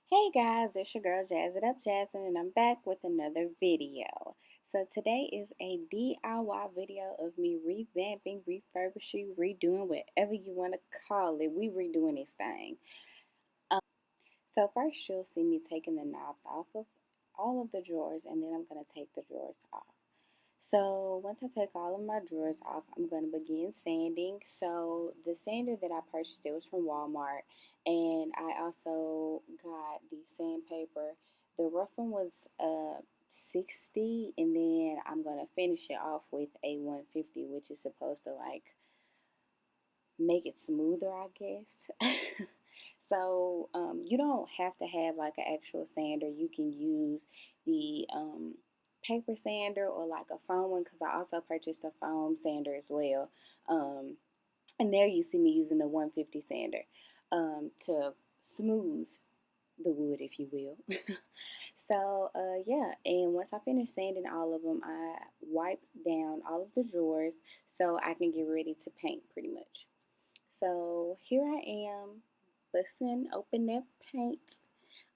Hey guys, it's your girl Jazz It Up Jasmine, and I'm back with another video. So today is a DIY video of me revamping, refurbishing, redoing, whatever you want to call it. We redoing this thing. So first you'll see me taking the knobs off of all of the drawers, and then I'm going to take the drawers off. So once I take all of my drawers off, I'm going to begin sanding. So the sander that I purchased, it was from Walmart, and I also got the sandpaper. The rough one was 60, and then I'm going to finish it off with a 150, which is supposed to like make it smoother, I guess. So you don't have to have like an actual sander. You can use the paper sander or like a foam one, because I also purchased a foam sander as well. Um, and there you see me using the 150 sander to smooth the wood, if you will. So yeah, and once I finish sanding all of them, I wipe down all of the drawers so I can get ready to paint pretty much. So here I am, busting open that paint.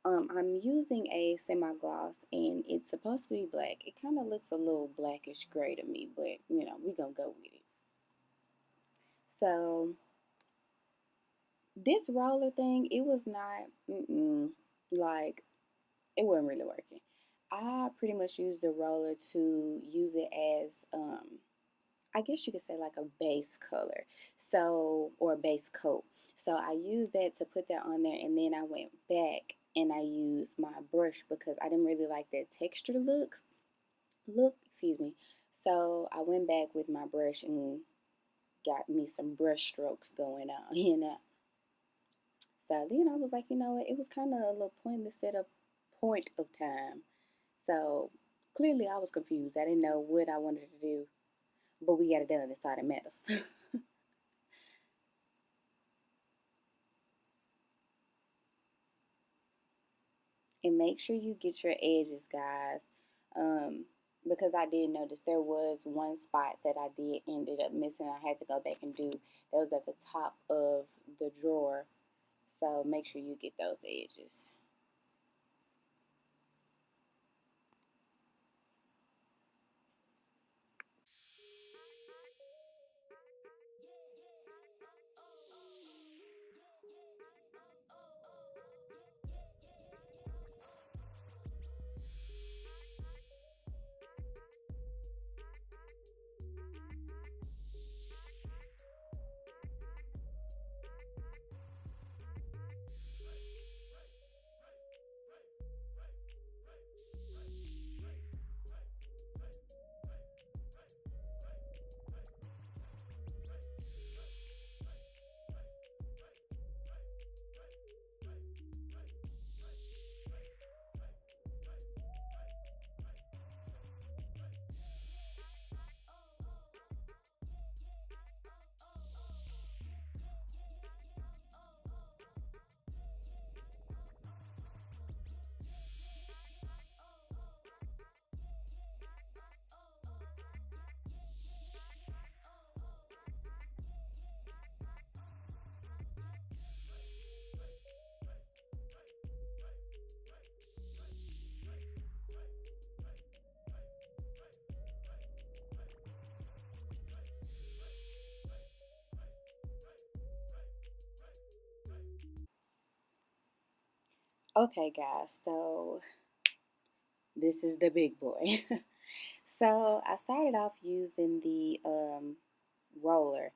I'm using a semi-gloss, and it's supposed to be black. It kind of looks a little blackish gray to me, but we're gonna go with it. So this roller thing, it was not, like, it wasn't really working. I pretty much used the roller to use it as, I guess you could say like a base color, so, or a base coat. So I used that to put that on there, and then I went back and I used my brush because I didn't really like that texture excuse me. So I went back with my brush and got me some brush strokes going on. So then I was like, you know what, it was kind of a little pointless at a point of time. So clearly I was confused. I didn't know what I wanted to do, but we got it done. That's all that matters. And make sure you get your edges, guys, um, because I did notice there was one spot that I did ended up missing. I had to go back and do. That was at the top of the drawer, so make sure you get those edges. Okay, guys, so this is the big boy. So I started off using the roller,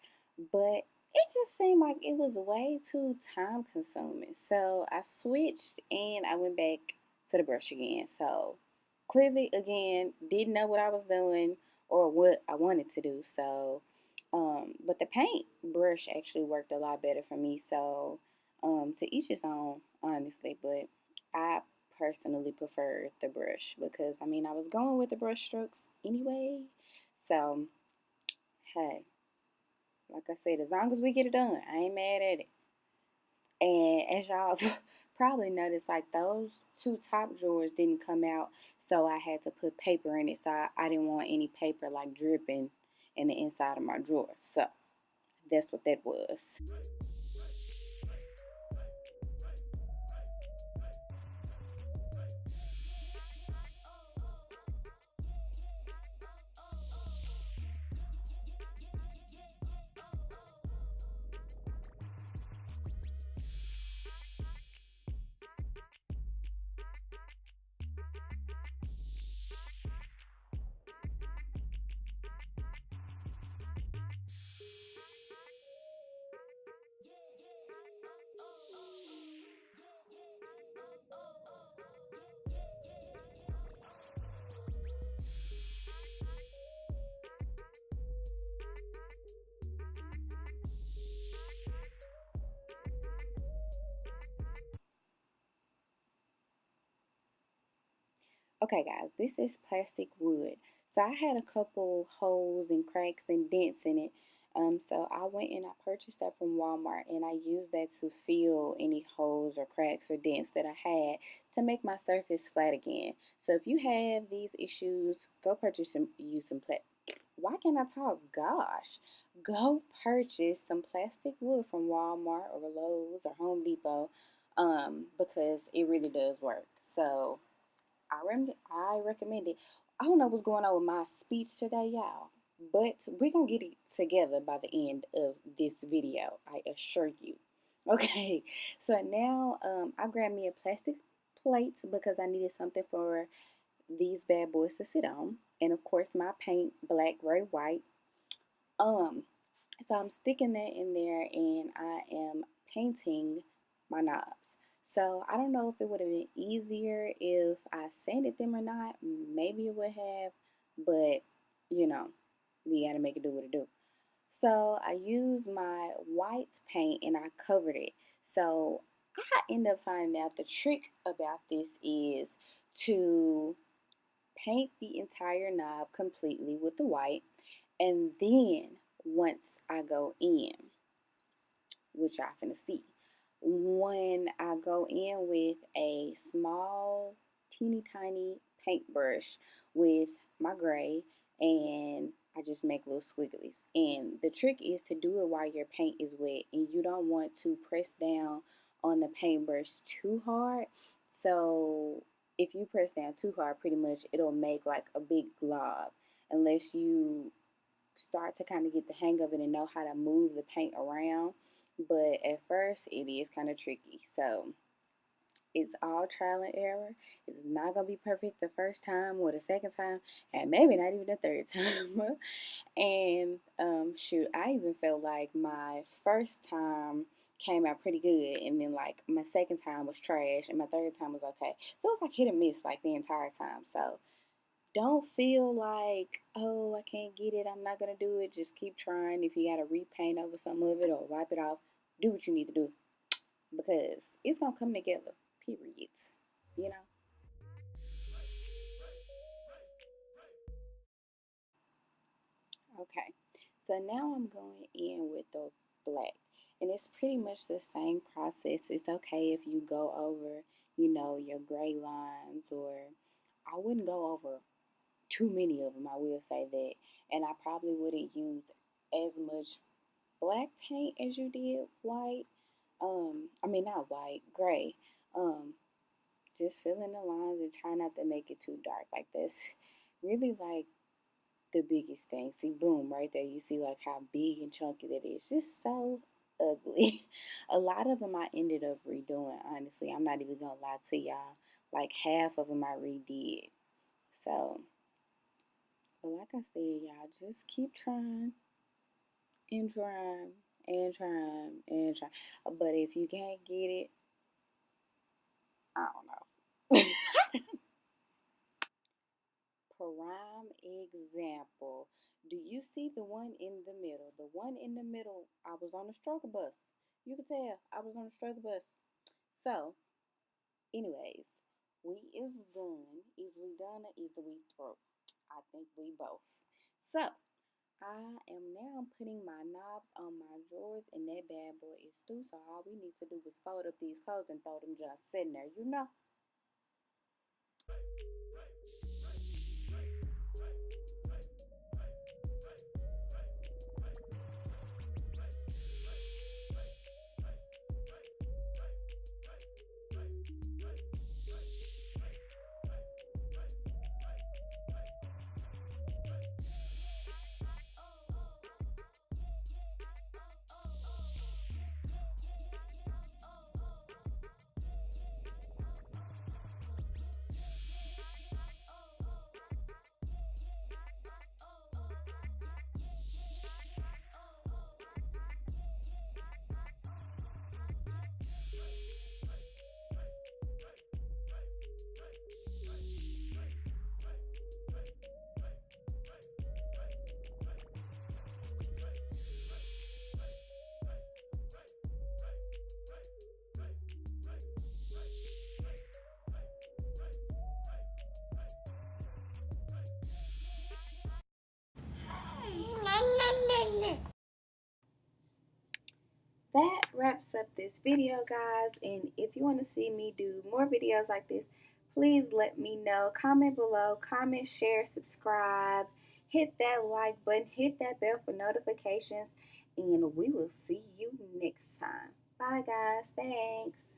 but it just seemed like it was way too time consuming. So I switched and I went back to the brush again. So clearly, again, didn't know what I was doing or what I wanted to do. So, but the paint brush actually worked a lot better for me. So, to each his own, honestly. But I personally preferred the brush because I mean I was going with the brush strokes anyway. So, hey, like I said, as long as we get it done, I ain't mad at it. And as y'all probably noticed, like those two top drawers didn't come out, so I had to put paper in it. So I didn't want any paper like dripping in the inside of my drawer. So that's what that was. Okay, guys, this is plastic wood. So I had a couple holes and cracks and dents in it. So I went and I purchased that from Walmart and I used that to fill any holes or cracks or dents that I had to make my surface flat again. So if you have these issues, go purchase some, use some why can't I talk? Gosh, go purchase some plastic wood from Walmart or Lowe's or Home Depot, because it really does work. So I recommend it. I don't know what's going on with my speech today, y'all, but we're gonna get it together by the end of this video. I assure you. Okay, so now I grabbed me a plastic plate because I needed something for these bad boys to sit on, and of course my paint, black, gray, white. Um, so I'm sticking that in there and I am painting my knobs. So I don't know if it would have been easier if I sanded them or not. Maybe it would have, but you know, we gotta make it do what it do. So I used my white paint and I covered it. So I end up finding out the trick about this is to paint the entire knob completely with the white, and then once I go in, which y'all finna see, when I go in with a small, teeny tiny paintbrush with my gray, and I just make little squigglies. And the trick is to do it while your paint is wet, and you don't want to press down on the paintbrush too hard. So if you press down too hard, pretty much it'll make like a big glob unless you start to kind of get the hang of it and know how to move the paint around. But at first, it is kind of tricky. So it's all trial and error. It's not going to be perfect the first time or the second time, and maybe not even the third time. And shoot, I even felt like my first time came out pretty good, and then like my second time was trash, and my third time was okay. So it's like hit and miss like the entire time. So don't feel like, oh, I can't get it, I'm not gonna do it. Just keep trying. If you gotta repaint over some of it or wipe it off, do what you need to do because it's gonna come together. Period. You know? Okay. So now I'm going in with the black. And it's pretty much the same process. It's okay if you go over, your gray lines, or I wouldn't go over too many of them, I will say that. And I probably wouldn't use as much black paint as you did white. I mean not white, gray. Um, just fill in the lines and try not to make it too dark like this. Really like the biggest thing. See, boom, right there. You see like how big and chunky that is. Just so ugly. A lot of them I ended up redoing. Honestly, I'm not even gonna lie to y'all. Like half of them I redid. So, but like I said, y'all just keep trying and trying and trying and trying. But if you can't get it, I don't know. Prime example. Do you see the one in the middle? The one in the middle, I was on the struggle bus. You can tell I was on the struggle bus. So, anyways, we is done. Is we done or is we through? I think we both. So, I am now putting my knobs on my drawers, and that bad boy is through. So all we need to do is fold up these clothes and throw them just sitting there, you know. that wraps up this video, guys. And if you want to see me do more videos like this, please let me know. Comment below, comment, share, subscribe, hit that like button, hit that bell for notifications, and we will see you next time. Bye, guys. Thanks.